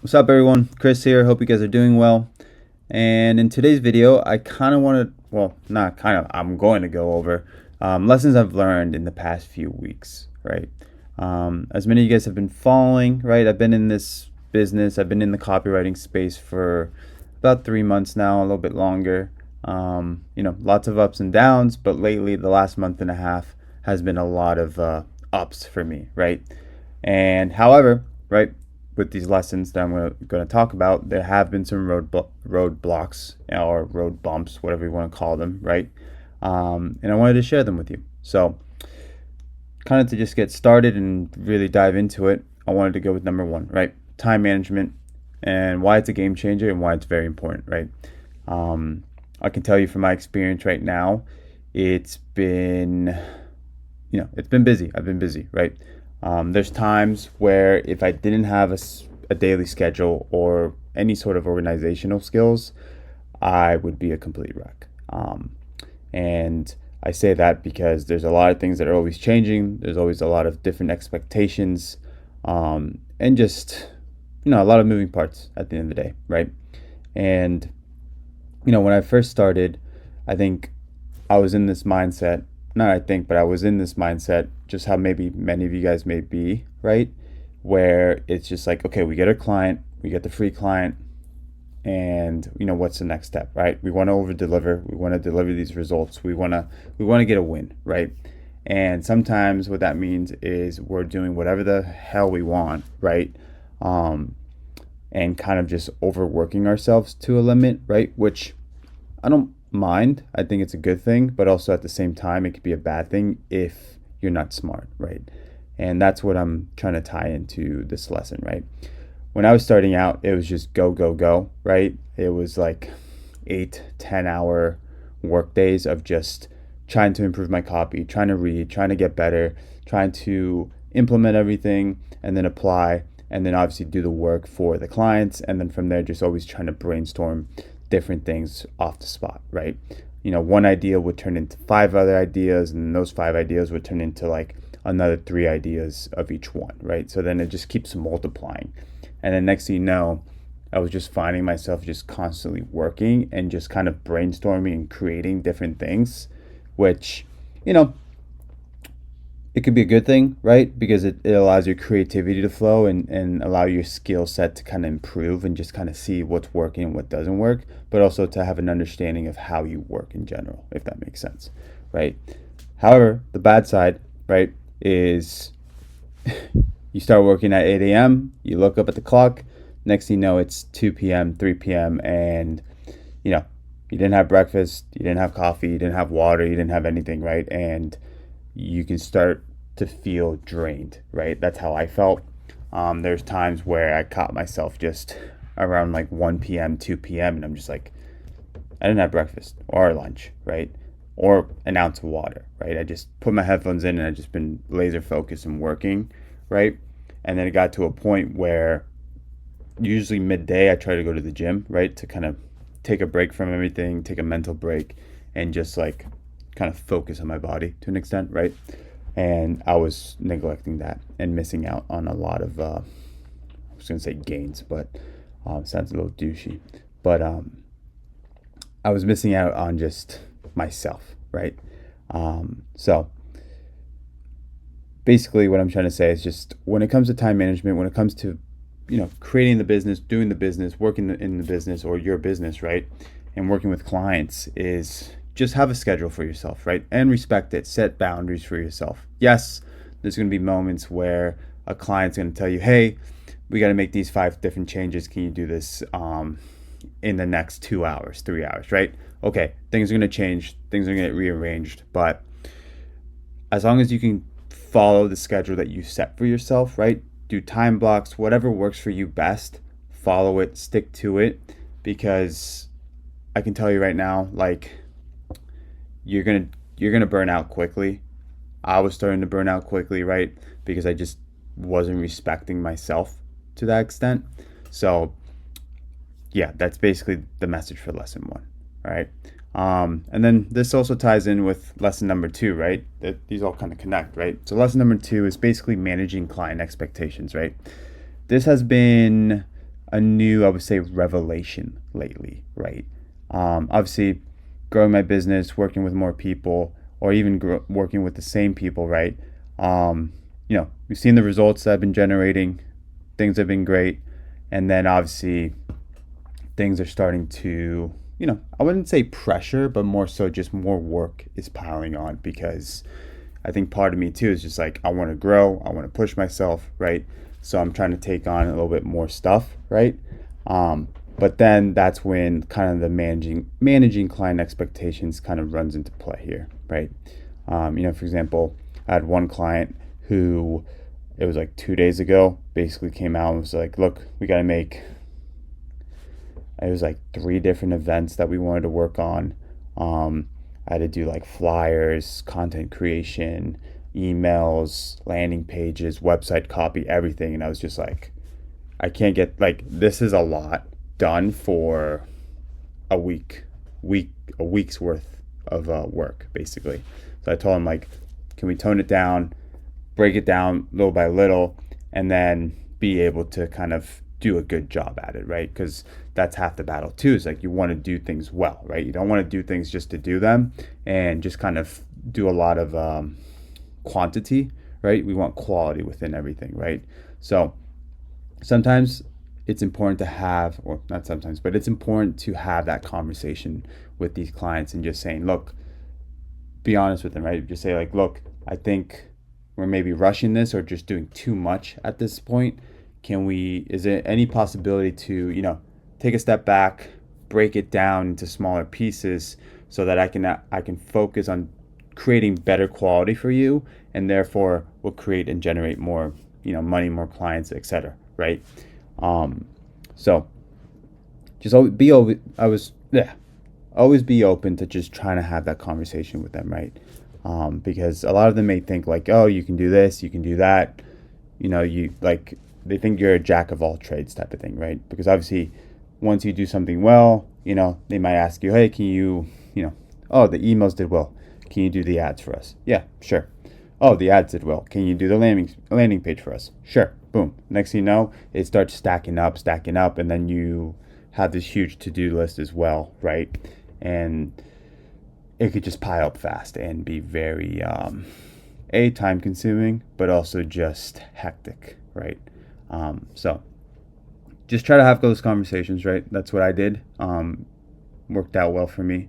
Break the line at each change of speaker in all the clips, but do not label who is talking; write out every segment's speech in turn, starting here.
What's up, everyone? Chris here. Hope you guys are doing well. And in today's video, I kind of want to, well, not kind of, I'm going to go over lessons I've learned in the past few weeks, right? As many of you guys have been following, right? I've been in this business, I've been in the copywriting space for about 3 months now, a little bit longer. Lots of ups and downs, but lately, the last month and a half has been a lot of ups for me, right? And however, right, with these lessons that I'm going to talk about, there have been some roadblocks or road bumps, whatever you want to call them, right? And I wanted to share them with you. So, kind of to just get started and really dive into it, I wanted to go with number one, right? Time management and why it's a game changer and why it's very important, right? I can tell you from my experience right now, it's been, it's been busy. I've been busy, right? There's times where if I didn't have a daily schedule or any sort of organizational skills, I would be a complete wreck. And I say that because there's a lot of things that are always changing. There's always a lot of different expectations, and just a lot of moving parts at the end of the day, right? And when I first started, I think I was in this mindset. Not I think, but I was in this mindset, just how maybe many of you guys may be, right? Where it's just like, okay, we get a client, we get the free client, and what's the next step, right? We want to over deliver, we want to deliver these results, we want to get a win, right? And sometimes what that means is we're doing whatever the hell we want, right? And kind of just overworking ourselves to a limit, right? Which I don't mind. I think it's a good thing, but also at the same time, it could be a bad thing if you're not smart, right? And that's what I'm trying to tie into this lesson, right? When I was starting out, it was just go, go, go, right? It was like 8, 10 hour work days of just trying to improve my copy, trying to read, trying to get better, trying to implement everything and then apply, and then obviously do the work for the clients. And then from there, just always trying to brainstorm different things off the spot, right? One idea would turn into 5 other ideas, and those 5 ideas would turn into like another 3 ideas of each one, right? So then it just keeps multiplying. And then next thing you know, I was just finding myself just constantly working and just kind of brainstorming and creating different things, which, it could be a good thing, right? Because it allows your creativity to flow and allow your skill set to kind of improve and just kind of see what's working and what doesn't work, but also to have an understanding of how you work in general, if that makes sense, right? However, the bad side, right, is you start working at 8 a.m., you look up at the clock, next thing you know, it's 2 p.m., 3 p.m., and, you didn't have breakfast, you didn't have coffee, you didn't have water, you didn't have anything, right? And you can start to feel drained, right? That's how I felt. There's times where I caught myself just around like 1 p.m., 2 p.m., and I'm just like, I didn't have breakfast or lunch, right? Or an ounce of water, right? I just put my headphones in and I've just been laser focused and working, right? And then it got to a point where usually midday I try to go to the gym, right? To kind of take a break from everything, take a mental break, and just like kind of focus on my body to an extent, right? And I was neglecting that and missing out on a lot of, I was going to say gains, but sounds a little douchey. But I was missing out on just myself, right? So basically, what I'm trying to say is just when it comes to time management, when it comes to creating the business, doing the business, working in the business or your business, right? And working with clients is just have a schedule for yourself, right? And respect it. Set boundaries for yourself. Yes, there's going to be moments where a client's going to tell you, hey, we got to make these 5 different changes. Can you do this in the next 2 hours, 3 hours, right? Okay, things are going to change. Things are going to get rearranged. But as long as you can follow the schedule that you set for yourself, right? Do time blocks, whatever works for you best, follow it, stick to it, because I can tell you right now, like, you're gonna burn out quickly. I was starting to burn out quickly, right? Because I just wasn't respecting myself to that extent. So yeah, that's basically the message for lesson one. All right. And then this also ties in with lesson number two, right? These all kind of connect, right? So lesson number two is basically managing client expectations, right? This has been a new, I would say, revelation lately, right? Obviously, growing my business, working with more people, or even working with the same people, right? We've seen the results that I've been generating. Things have been great, and then obviously things are starting to, I wouldn't say pressure, but more so just more work is piling on because I think part of me too is just like I want to grow, I want to push myself, right? So I'm trying to take on a little bit more stuff, right? But then that's when kind of the managing client expectations kind of runs into play here, right? For example, I had one client who it was like 2 days ago basically came out and was like, look, we got to make, it was like 3 different events that we wanted to work on. I had to do like flyers, content creation, emails, landing pages, website copy, everything. And I was just like, I can't get, like, this is a lot done for a week's worth of work, basically. So I told him, like, can we tone it down, break it down little by little, and then be able to kind of do a good job at it, right? Because that's half the battle too, is like you want to do things well, right? You don't want to do things just to do them and just kind of do a lot of quantity, right? We want quality within everything, right? So sometimes it's important to have, or not sometimes, but it's important to have that conversation with these clients and just saying, look, be honest with them, right? Just say like, look, I think we're maybe rushing this or just doing too much at this point. Is there any possibility to, take a step back, break it down into smaller pieces so that I can focus on creating better quality for you, and therefore will create and generate more, money, more clients, etc. Right? So just always be open. Always be open to just trying to have that conversation with them, right? Because a lot of them may think like, oh, you can do this, you can do that. They think you're a jack of all trades type of thing, right? Because obviously, once you do something well, they might ask you, hey, can you, oh, the emails did well. Can you do the ads for us? Yeah, sure. Oh, the ads did well. Can you do the landing page for us? Sure. Boom. Next thing you know, it starts stacking up, and then you have this huge to-do list as well, right? And it could just pile up fast and be very, time-consuming, but also just hectic, right? So just try to have those conversations, right? That's what I did. Worked out well for me,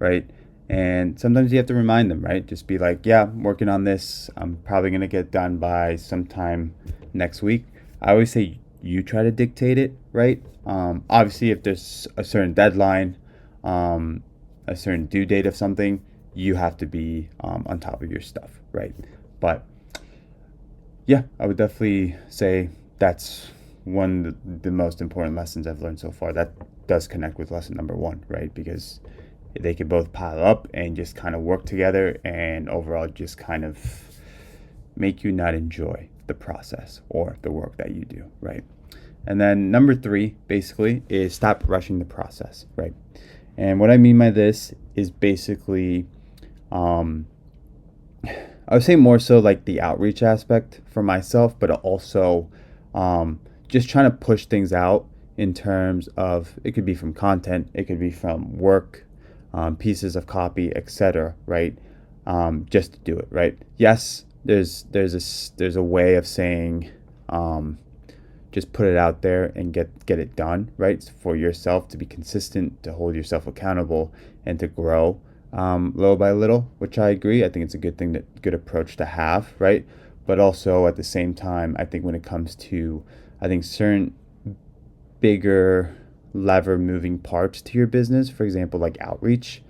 right? And sometimes you have to remind them, right? Just be like, yeah, I'm working on this. I'm probably going to get done by sometime next week. I always say you try to dictate it, right? Obviously, if there's a certain deadline, a certain due date of something, you have to be on top of your stuff, right? But yeah, I would definitely say that's one of the most important lessons I've learned so far. That does connect with lesson number 1, right? Because they can both pile up and just kind of work together and overall just kind of make you not enjoy the process or the work that you do, right? And then number 3 basically is stop rushing the process, right? And what I mean by this is basically, I would say more so like the outreach aspect for myself, but also just trying to push things out in terms of, it could be from content, it could be from work, pieces of copy, etc. Right? Just to do it, right? Yes, there's a way of saying, just put it out there and get it done, right? For yourself to be consistent, to hold yourself accountable, and to grow little by little, which I agree. I think it's a good approach to have, right? But also at the same time, I think when it comes to, certain bigger lever moving parts to your business, for example, like outreach,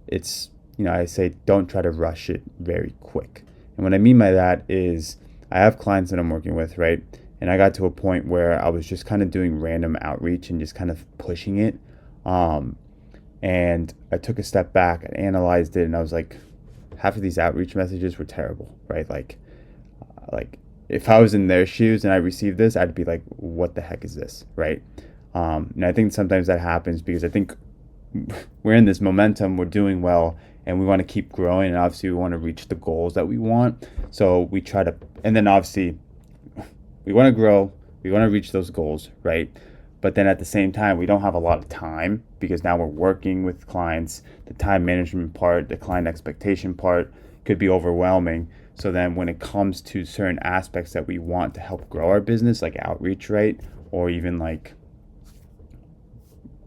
it's, I say don't try to rush it very quick. And what I mean by that is I have clients that I'm working with, right? And I got to a point where I was just kind of doing random outreach and just kind of pushing it. And I took a step back and analyzed it, and I was like, half of these outreach messages were terrible, right? Like if I was in their shoes and I received this, I'd be like, what the heck is this, right? And I think sometimes that happens because I think we're in this momentum, we're doing well, and we want to keep growing, and obviously we want to reach the goals that we want. So we try to, and then obviously we want to grow, We want to reach those goals, right? But then at the same time, we don't have a lot of time because now we're working with clients. The time management part, the client expectation part could be overwhelming. So then when it comes to certain aspects that we want to help grow our business, like outreach, right? Or even like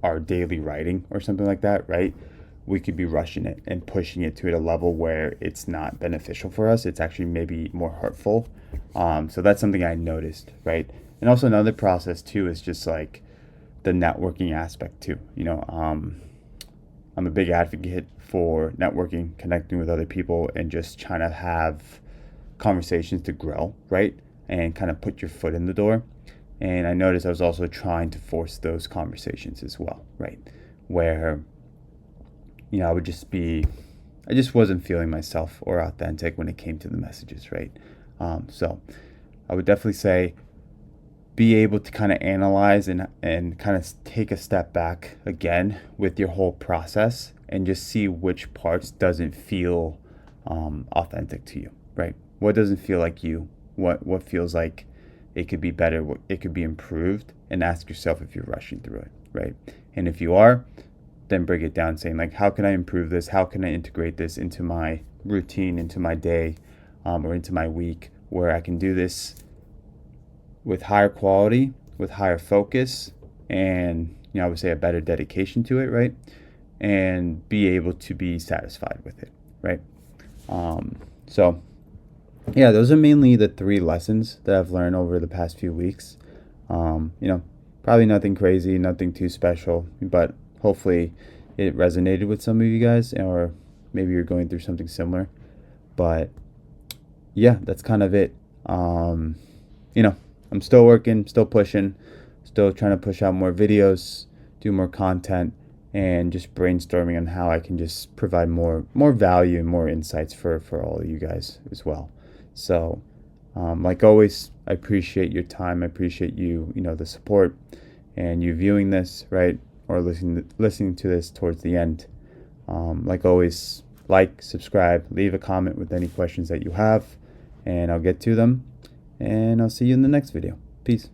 our daily writing or something like that, right? We could be rushing it and pushing it to a level where it's not beneficial for us. It's actually maybe more hurtful. So that's something I noticed, right? And also another process too is just like the networking aspect too. I'm a big advocate for networking, connecting with other people, and just trying to have conversations to grow, right? And kind of put your foot in the door. And I noticed I was also trying to force those conversations as well, right? Where, I just wasn't feeling myself or authentic when it came to the messages, right? So I would definitely say be able to kind of analyze and kind of take a step back again with your whole process and just see which parts doesn't feel authentic to you, right? What doesn't feel like you? What feels like it could be better, it could be improved, and ask yourself if you're rushing through it, right? And if you are, then break it down saying like, how can I improve this? How can I integrate this into my routine, into my day, or into my week, where I can do this with higher quality, with higher focus, and I would say a better dedication to it, right? And be able to be satisfied with it, right? So yeah, those are mainly the 3 lessons that I've learned over the past few weeks. Probably nothing crazy, nothing too special, but hopefully it resonated with some of you guys, or maybe you're going through something similar. But yeah, that's kind of it. I'm still working, still pushing, still trying to push out more videos, do more content, and just brainstorming on how I can just provide more value and more insights for all of you guys as well. So, like always, I appreciate your time. I appreciate you, the support, and you viewing this, right, or listening to this towards the end. Like always, like, subscribe, leave a comment with any questions that you have, and I'll get to them. And I'll see you in the next video. Peace.